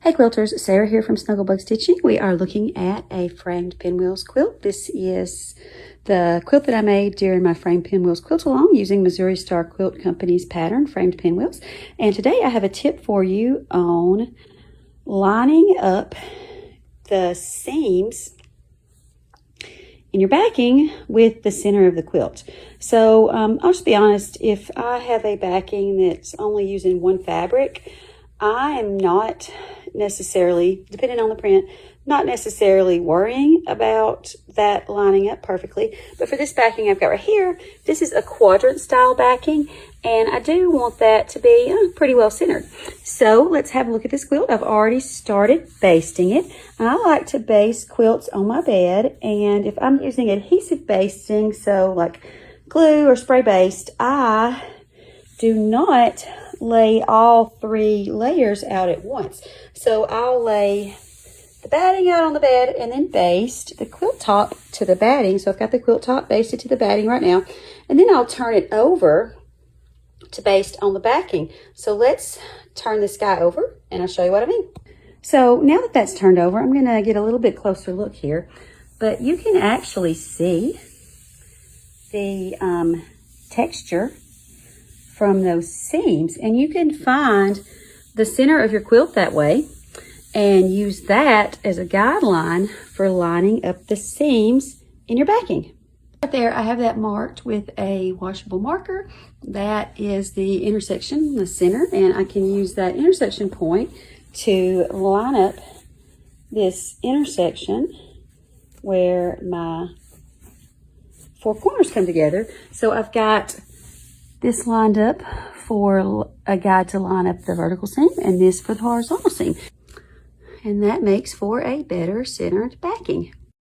Hey quilters, Sarah here from Snugglebug Stitching. We are looking at a Framed Pinwheels quilt. This is the quilt that I made during my Framed Pinwheels quilt along using Missouri Star Quilt Company's pattern, Framed Pinwheels. And today I have a tip for you on lining up the seams in your backing with the center of the quilt. So I'll just be honest, if I have a backing that's only using one fabric, I am not necessarily, depending on the print, not necessarily worrying about that lining up perfectly. But for this backing I've got right here, this is a quadrant style backing, and I do want that to be pretty well centered. So let's have a look at this quilt. I've already started basting it. I like to baste quilts on my bed, and if I'm using adhesive basting, so like glue or spray baste, I do not lay all 3 layers out at once. So I'll lay the batting out on the bed and then baste the quilt top to the batting. So I've got the quilt top basted to the batting right now. And then I'll turn it over to baste on the backing. So let's turn this guy over and I'll show you what I mean. So now that that's turned over, I'm gonna get a little bit closer look here, but you can actually see the texture from those seams, and you can find the center of your quilt that way and use that as a guideline for lining up the seams in your backing. Right there, I have that marked with a washable marker. That is the intersection, the center, and I can use that intersection point to line up this intersection where my 4 corners come together. So I've got this lined up for a guide to line up the vertical seam and this for the horizontal seam. And that makes for a better centered backing.